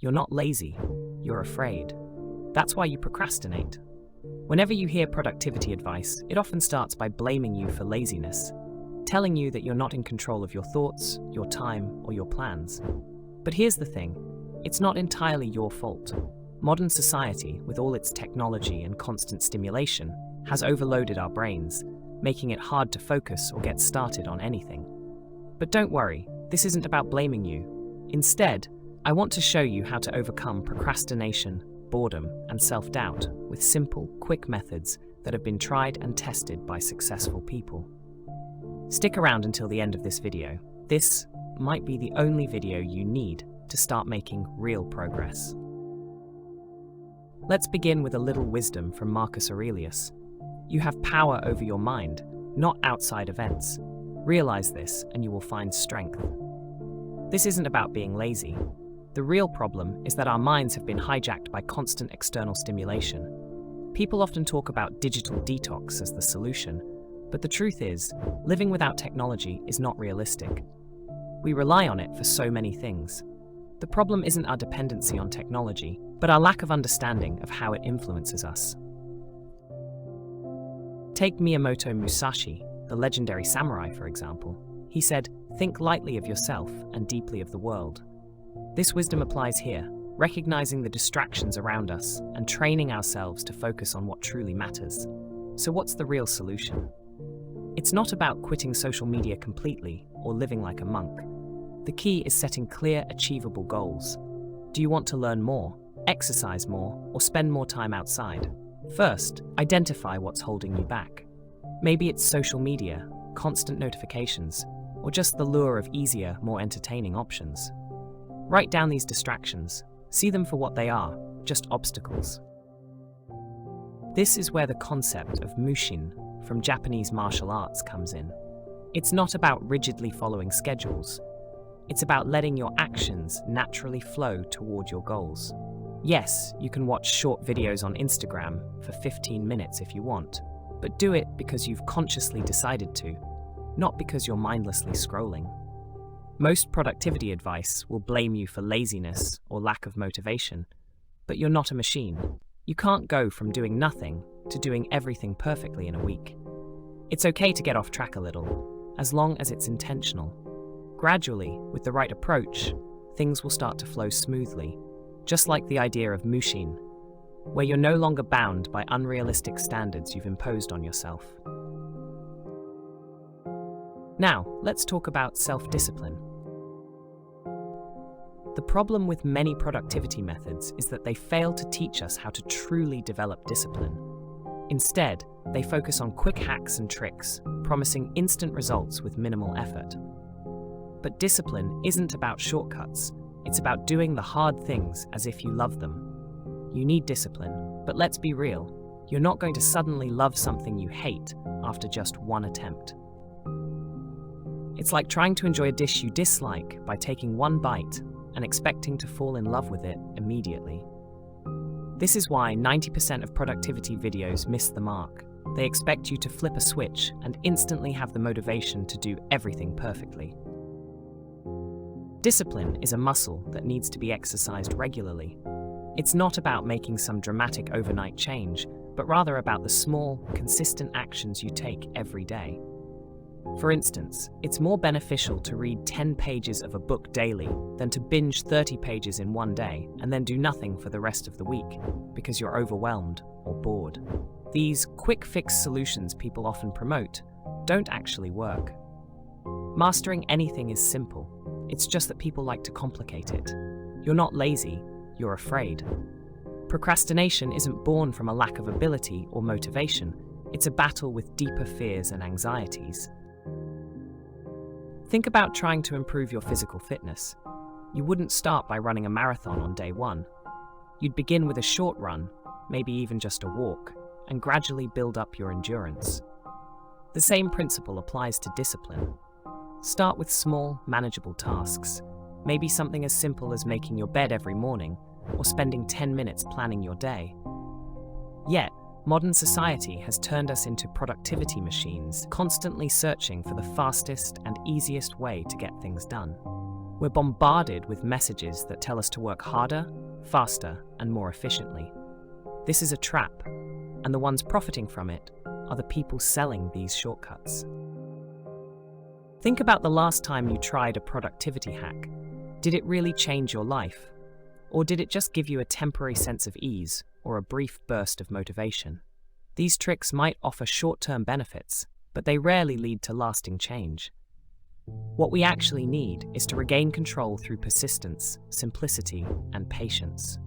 You're not lazy, you're afraid. That's why you procrastinate. Whenever you hear productivity advice, it often starts by blaming you for laziness, telling you that you're not in control of your thoughts, your time, or your plans. But here's the thing, it's not entirely your fault. Modern society, with all its technology and constant stimulation, has overloaded our brains, making it hard to focus or get started on anything. But don't worry, this isn't about blaming you. Instead, I want to show you how to overcome procrastination, boredom, and self-doubt with simple, quick methods that have been tried and tested by successful people. Stick around until the end of this video. This might be the only video you need to start making real progress. Let's begin with a little wisdom from Marcus Aurelius. You have power over your mind, not outside events. Realize this and you will find strength. This isn't about being lazy. The real problem is that our minds have been hijacked by constant external stimulation. People often talk about digital detox as the solution, but the truth is, living without technology is not realistic. We rely on it for so many things. The problem isn't our dependency on technology, but our lack of understanding of how it influences us. Take Miyamoto Musashi, the legendary samurai, for example. He said, "Think lightly of yourself and deeply of the world." This wisdom applies here, recognizing the distractions around us and training ourselves to focus on what truly matters. So what's the real solution? It's not about quitting social media completely or living like a monk. The key is setting clear, achievable goals. Do you want to learn more, exercise more, or spend more time outside? First, identify what's holding you back. Maybe it's social media, constant notifications, or just the lure of easier, more entertaining options. Write down these distractions. See them for what they are, just obstacles. This is where the concept of mushin from Japanese martial arts comes in. It's not about rigidly following schedules. It's about letting your actions naturally flow toward your goals. Yes, you can watch short videos on Instagram for 15 minutes if you want, but do it because you've consciously decided to, not because you're mindlessly scrolling. Most productivity advice will blame you for laziness or lack of motivation, but you're not a machine. You can't go from doing nothing to doing everything perfectly in a week. It's okay to get off track a little, as long as it's intentional. Gradually, with the right approach, things will start to flow smoothly, just like the idea of mushin, where you're no longer bound by unrealistic standards you've imposed on yourself. Now, let's talk about self-discipline. The problem with many productivity methods is that they fail to teach us how to truly develop discipline. Instead, they focus on quick hacks and tricks, promising instant results with minimal effort. But discipline isn't about shortcuts. It's about doing the hard things as if you love them. You need discipline, but let's be real. You're not going to suddenly love something you hate after just one attempt. It's like trying to enjoy a dish you dislike by taking one bite and expecting to fall in love with it immediately. This is why 90% of productivity videos miss the mark. They expect you to flip a switch and instantly have the motivation to do everything perfectly. Discipline is a muscle that needs to be exercised regularly. It's not about making some dramatic overnight change, but rather about the small, consistent actions you take every day. For instance, it's more beneficial to read 10 pages of a book daily than to binge 30 pages in one day and then do nothing for the rest of the week because you're overwhelmed or bored. These quick fix solutions people often promote don't actually work. Mastering anything is simple. It's just that people like to complicate it. You're not lazy, you're afraid. Procrastination isn't born from a lack of ability or motivation. It's a battle with deeper fears and anxieties. Think about trying to improve your physical fitness. You wouldn't start by running a marathon on day one. You'd begin with a short run, maybe even just a walk, and gradually build up your endurance. The same principle applies to discipline. Start with small, manageable tasks, maybe something as simple as making your bed every morning or spending 10 minutes planning your day. Yet, modern society has turned us into productivity machines, constantly searching for the fastest and easiest way to get things done. We're bombarded with messages that tell us to work harder, faster, and more efficiently. This is a trap, and the ones profiting from it are the people selling these shortcuts. Think about the last time you tried a productivity hack. Did it really change your life? Or did it just give you a temporary sense of ease or a brief burst of motivation? These tricks might offer short-term benefits, but they rarely lead to lasting change. What we actually need is to regain control through persistence, simplicity, and patience.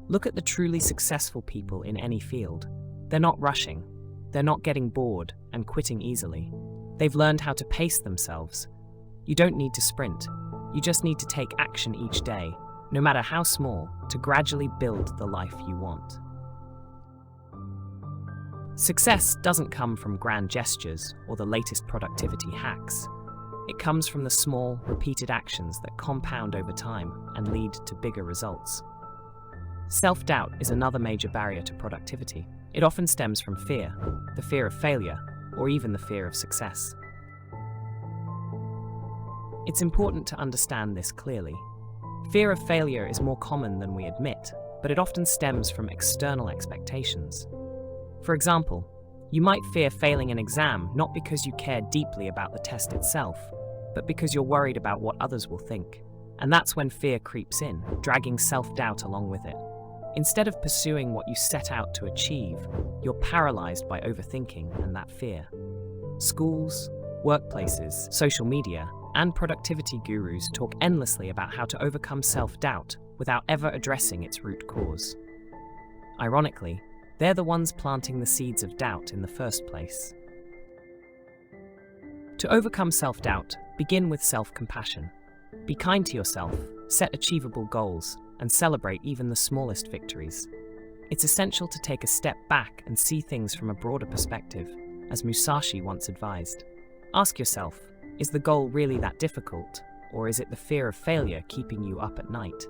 Look at the truly successful people in any field. They're not rushing. They're not getting bored and quitting easily. They've learned how to pace themselves. You don't need to sprint. You just need to take action each day, no matter how small, to gradually build the life you want. Success doesn't come from grand gestures or the latest productivity hacks. It comes from the small, repeated actions that compound over time and lead to bigger results. Self-doubt is another major barrier to productivity. It often stems from fear, the fear of failure, or even the fear of success. It's important to understand this clearly. Fear of failure is more common than we admit, but it often stems from external expectations. For example, you might fear failing an exam not because you care deeply about the test itself, but because you're worried about what others will think. And that's when fear creeps in, dragging self-doubt along with it. Instead of pursuing what you set out to achieve, you're paralyzed by overthinking and that fear. Schools, workplaces, social media, and productivity gurus talk endlessly about how to overcome self-doubt without ever addressing its root cause. Ironically, they're the ones planting the seeds of doubt in the first place. To overcome self-doubt, begin with self-compassion. Be kind to yourself, set achievable goals, and celebrate even the smallest victories. It's essential to take a step back and see things from a broader perspective, as Musashi once advised. Ask yourself, is the goal really that difficult, or is it the fear of failure keeping you up at night?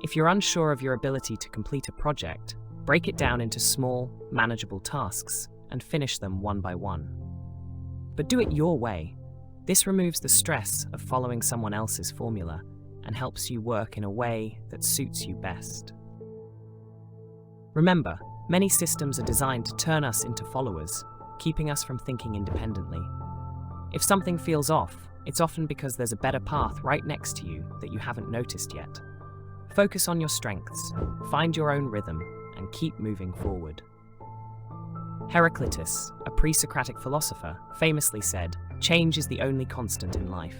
If you're unsure of your ability to complete a project, break it down into small, manageable tasks and finish them one by one. But do it your way. This removes the stress of following someone else's formula and helps you work in a way that suits you best. Remember, many systems are designed to turn us into followers, keeping us from thinking independently. If something feels off, it's often because there's a better path right next to you that you haven't noticed yet. Focus on your strengths, find your own rhythm, and keep moving forward. Heraclitus, a pre-Socratic philosopher, famously said, "Change is the only constant in life."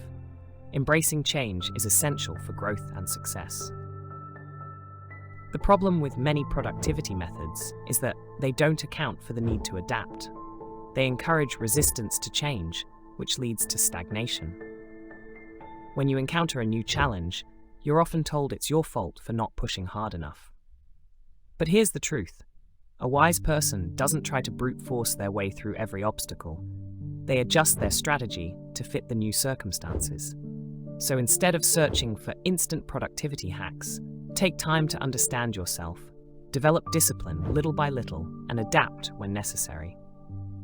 Embracing change is essential for growth and success. The problem with many productivity methods is that they don't account for the need to adapt. They encourage resistance to change, which leads to stagnation. When you encounter a new challenge, you're often told it's your fault for not pushing hard enough. But here's the truth. A wise person doesn't try to brute force their way through every obstacle. They adjust their strategy to fit the new circumstances. So instead of searching for instant productivity hacks, take time to understand yourself, develop discipline little by little, and adapt when necessary.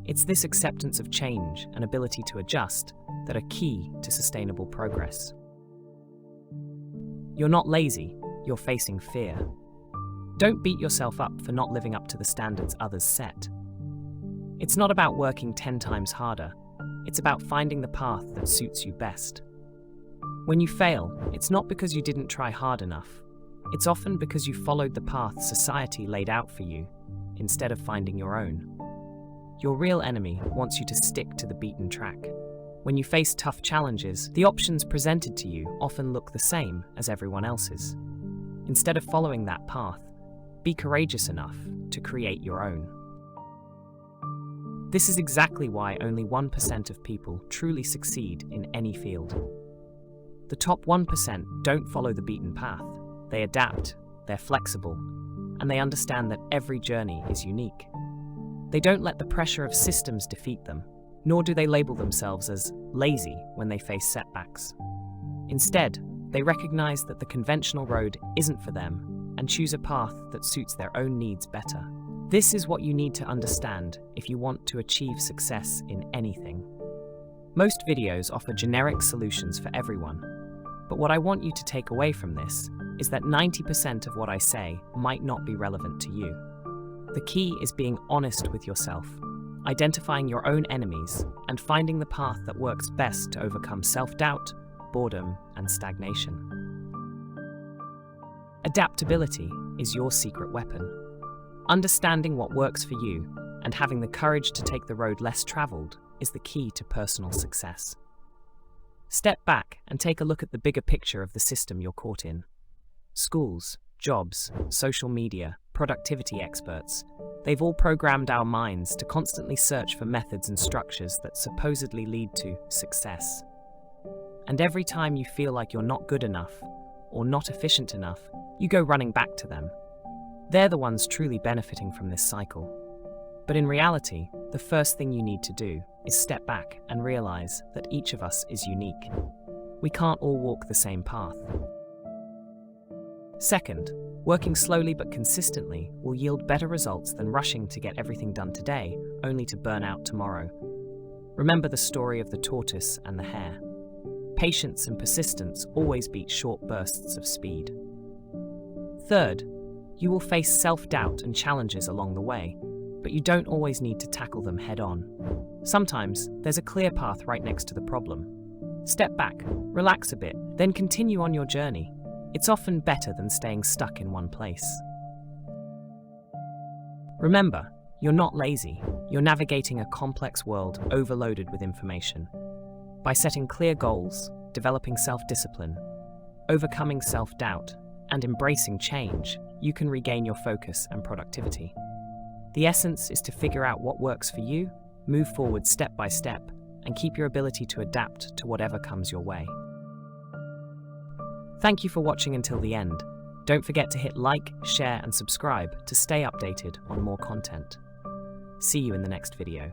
It's this acceptance of change and ability to adjust that are key to sustainable progress. You're not lazy, you're facing fear. Don't beat yourself up for not living up to the standards others set. It's not about working 10 times harder, it's about finding the path that suits you best. When you fail, it's not because you didn't try hard enough. It's often because you followed the path society laid out for you, instead of finding your own. Your real enemy wants you to stick to the beaten track. When you face tough challenges, the options presented to you often look the same as everyone else's. Instead of following that path, be courageous enough to create your own. This is exactly why only 1% of people truly succeed in any field. The top 1% don't follow the beaten path. They adapt, they're flexible, and they understand that every journey is unique. They don't let the pressure of systems defeat them, nor do they label themselves as lazy when they face setbacks. Instead, they recognize that the conventional road isn't for them and choose a path that suits their own needs better. This is what you need to understand if you want to achieve success in anything. Most videos offer generic solutions for everyone. But what I want you to take away from this is that 90% of what I say might not be relevant to you. The key is being honest with yourself, identifying your own enemies, and finding the path that works best to overcome self-doubt, boredom, and stagnation. Adaptability is your secret weapon. Understanding what works for you and having the courage to take the road less traveled is the key to personal success. Step back and take a look at the bigger picture of the system you're caught in. Schools, jobs, social media, productivity experts, they've all programmed our minds to constantly search for methods and structures that supposedly lead to success. And every time you feel like you're not good enough or not efficient enough, you go running back to them. They're the ones truly benefiting from this cycle. But in reality, the first thing you need to do is step back and realize that each of us is unique. We can't all walk the same path. Second, working slowly but consistently will yield better results than rushing to get everything done today, only to burn out tomorrow. Remember the story of the tortoise and the hare. Patience and persistence always beat short bursts of speed. Third, you will face self-doubt and challenges along the way, but you don't always need to tackle them head-on. Sometimes there's a clear path right next to the problem. Step back, relax a bit, then continue on your journey. It's often better than staying stuck in one place. Remember, you're not lazy. You're navigating a complex world overloaded with information. By setting clear goals, developing self-discipline, overcoming self-doubt, and embracing change, you can regain your focus and productivity. The essence is to figure out what works for you, move forward step by step, and keep your ability to adapt to whatever comes your way. Thank you for watching until the end. Don't forget to hit like, share, and subscribe to stay updated on more content. See you in the next video.